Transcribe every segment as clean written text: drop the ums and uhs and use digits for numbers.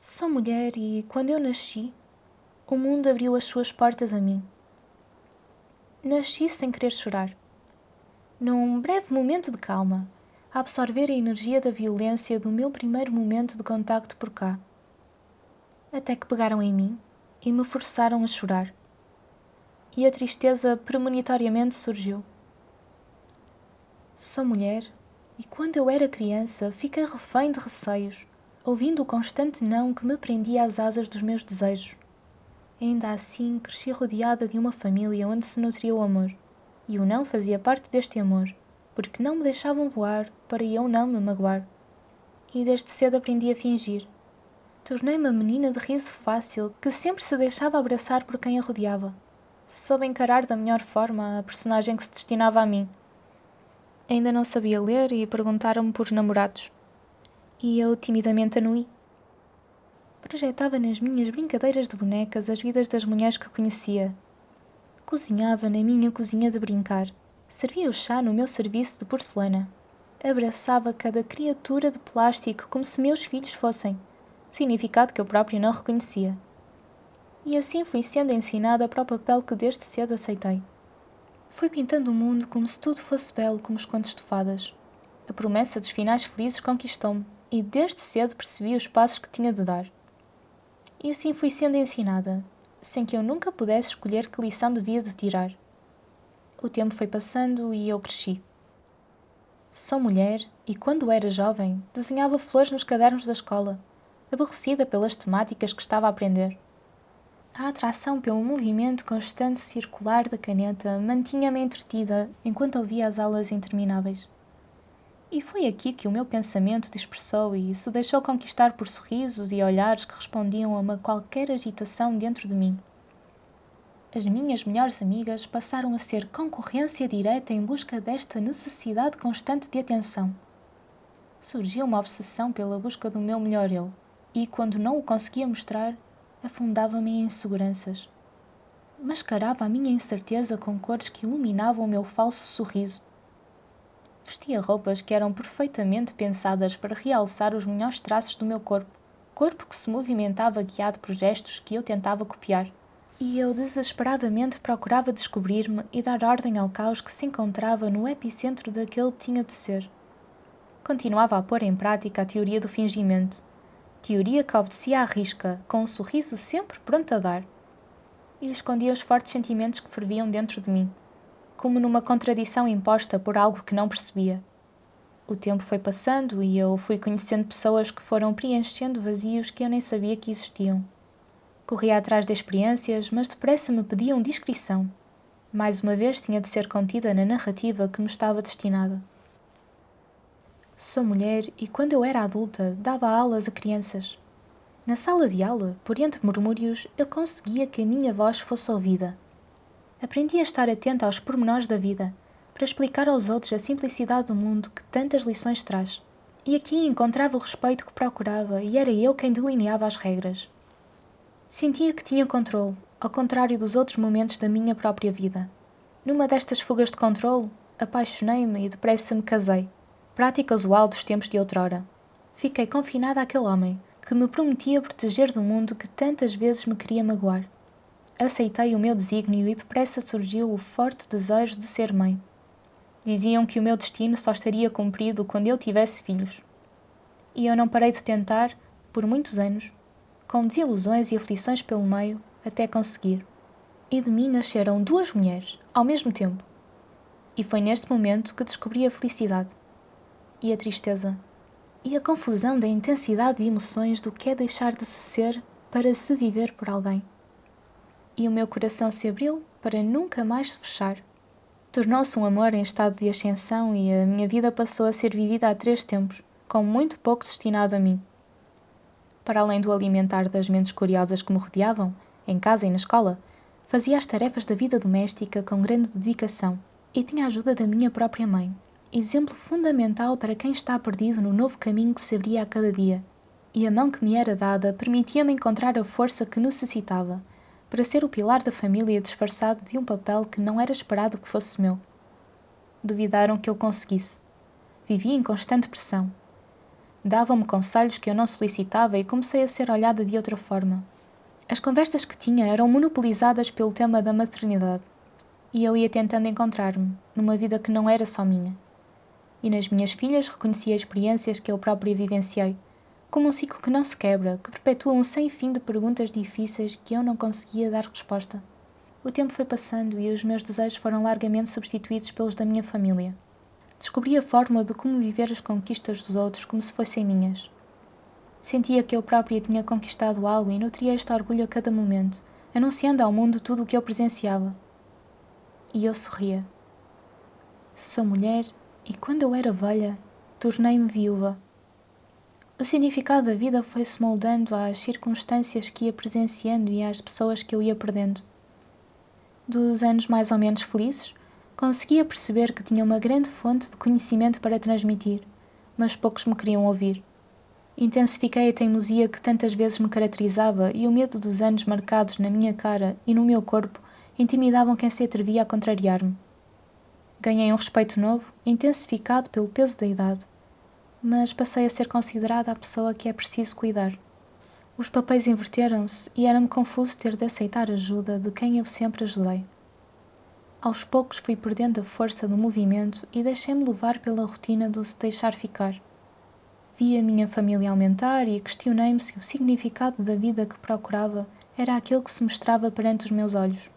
Sou mulher e, quando eu nasci, o mundo abriu as suas portas a mim. Nasci sem querer chorar. Num breve momento de calma, a absorver a energia da violência do meu primeiro momento de contacto por cá. Até que pegaram em mim e me forçaram a chorar. E a tristeza premonitoriamente surgiu. Sou mulher e, quando eu era criança, fiquei refém de receios, ouvindo o constante não que me prendia às asas dos meus desejos. Ainda assim, cresci rodeada de uma família onde se nutria o amor. E o não fazia parte deste amor, porque não me deixavam voar para eu não me magoar. E desde cedo aprendi a fingir. Tornei-me a menina de riso fácil que sempre se deixava abraçar por quem a rodeava. Soube encarar da melhor forma a personagem que se destinava a mim. Ainda não sabia ler e perguntaram-me por namorados. E eu timidamente anuí. Projetava nas minhas brincadeiras de bonecas as vidas das mulheres que conhecia. Cozinhava na minha cozinha de brincar. Servia o chá no meu serviço de porcelana. Abraçava cada criatura de plástico como se meus filhos fossem, significado que eu própria não reconhecia. E assim fui sendo ensinada para o papel que desde cedo aceitei. Fui pintando o mundo como se tudo fosse belo como os contos de fadas. A promessa dos finais felizes conquistou-me e desde cedo percebi os passos que tinha de dar. E assim fui sendo ensinada, sem que eu nunca pudesse escolher que lição devia de tirar. O tempo foi passando e eu cresci. Sou mulher e, quando era jovem, desenhava flores nos cadernos da escola, aborrecida pelas temáticas que estava a aprender. A atração pelo movimento constante circular da caneta mantinha-me entretida enquanto ouvia as aulas intermináveis. E foi aqui que o meu pensamento dispersou e se deixou conquistar por sorrisos e olhares que respondiam a uma qualquer agitação dentro de mim. As minhas melhores amigas passaram a ser concorrência direta em busca desta necessidade constante de atenção. Surgiu uma obsessão pela busca do meu melhor eu, e quando não o conseguia mostrar, afundava-me em inseguranças. Mascarava a minha incerteza com cores que iluminavam o meu falso sorriso. Vestia roupas que eram perfeitamente pensadas para realçar os melhores traços do meu corpo que se movimentava guiado por gestos que eu tentava copiar. E eu desesperadamente procurava descobrir-me e dar ordem ao caos que se encontrava no epicentro daquele tinha de ser. Continuava a pôr em prática a teoria do fingimento. Teoria que obedecia à risca, com um sorriso sempre pronto a dar. E escondia os fortes sentimentos que ferviam dentro de mim, como numa contradição imposta por algo que não percebia. O tempo foi passando e eu fui conhecendo pessoas que foram preenchendo vazios que eu nem sabia que existiam. Corria atrás de experiências, mas depressa me pediam discrição. Mais uma vez tinha de ser contida na narrativa que me estava destinada. Sou mulher e, quando eu era adulta, dava aulas a crianças. Na sala de aula, por entre murmúrios, eu conseguia que a minha voz fosse ouvida. Aprendi a estar atenta aos pormenores da vida, para explicar aos outros a simplicidade do mundo que tantas lições traz. E aqui encontrava o respeito que procurava e era eu quem delineava as regras. Sentia que tinha controle, ao contrário dos outros momentos da minha própria vida. Numa destas fugas de controle, apaixonei-me e depressa me casei. Prática usual dos tempos de outrora. Fiquei confinada àquele homem, que me prometia proteger do mundo que tantas vezes me queria magoar. Aceitei o meu desígnio e depressa surgiu o forte desejo de ser mãe. Diziam que o meu destino só estaria cumprido quando eu tivesse filhos. E eu não parei de tentar, por muitos anos, com desilusões e aflições pelo meio, até conseguir. E de mim nasceram duas mulheres, ao mesmo tempo. E foi neste momento que descobri a felicidade. E a tristeza. E a confusão da intensidade de emoções do que é deixar de se ser para se viver por alguém. E o meu coração se abriu para nunca mais se fechar. Tornou-se um amor em estado de ascensão e a minha vida passou a ser vivida a 3 tempos, com muito pouco destinado a mim. Para além do alimentar das mentes curiosas que me rodeavam, em casa e na escola, fazia as tarefas da vida doméstica com grande dedicação e tinha a ajuda da minha própria mãe, exemplo fundamental para quem está perdido no novo caminho que se abria a cada dia. E a mão que me era dada permitia-me encontrar a força que necessitava para ser o pilar da família disfarçado de um papel que não era esperado que fosse meu. Duvidaram que eu conseguisse. Vivia em constante pressão. Davam-me conselhos que eu não solicitava e comecei a ser olhada de outra forma. As conversas que tinha eram monopolizadas pelo tema da maternidade. E eu ia tentando encontrar-me, numa vida que não era só minha. E nas minhas filhas reconhecia experiências que eu própria vivenciei, como um ciclo que não se quebra, que perpetua um sem fim de perguntas difíceis que eu não conseguia dar resposta. O tempo foi passando e os meus desejos foram largamente substituídos pelos da minha família. Descobri a fórmula de como viver as conquistas dos outros como se fossem minhas. Sentia que eu própria tinha conquistado algo e nutria este orgulho a cada momento, anunciando ao mundo tudo o que eu presenciava. E eu sorria. Sou mulher e quando eu era velha, tornei-me viúva. O significado da vida foi-se moldando às circunstâncias que ia presenciando e às pessoas que eu ia perdendo. Dos anos mais ou menos felizes, conseguia perceber que tinha uma grande fonte de conhecimento para transmitir, mas poucos me queriam ouvir. Intensifiquei a teimosia que tantas vezes me caracterizava e o medo dos anos marcados na minha cara e no meu corpo intimidavam quem se atrevia a contrariar-me. Ganhei um respeito novo, intensificado pelo peso da idade, mas passei a ser considerada a pessoa que é preciso cuidar. Os papéis inverteram-se e era-me confuso ter de aceitar ajuda de quem eu sempre ajudei. Aos poucos fui perdendo a força do movimento e deixei-me levar pela rotina do se deixar ficar. Vi a minha família aumentar e questionei-me se o significado da vida que procurava era aquele que se mostrava perante os meus olhos.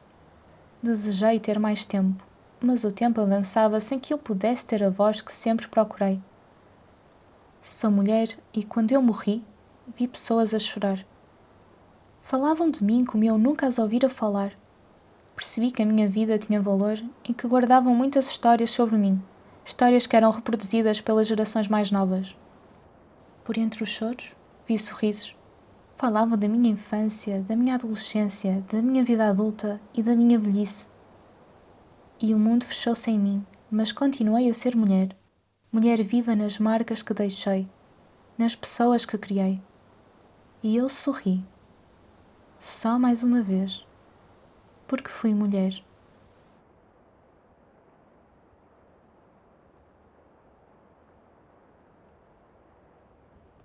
Desejei ter mais tempo, mas o tempo avançava sem que eu pudesse ter a voz que sempre procurei. Sou mulher e, quando eu morri, vi pessoas a chorar. Falavam de mim como eu nunca as ouvira falar. Percebi que a minha vida tinha valor e que guardavam muitas histórias sobre mim, histórias que eram reproduzidas pelas gerações mais novas. Por entre os choros, vi sorrisos. Falavam da minha infância, da minha adolescência, da minha vida adulta e da minha velhice. E o mundo fechou-se em mim, mas continuei a ser mulher. Mulher viva nas marcas que deixei, nas pessoas que criei. E eu sorri. Só mais uma vez. Porque fui mulher.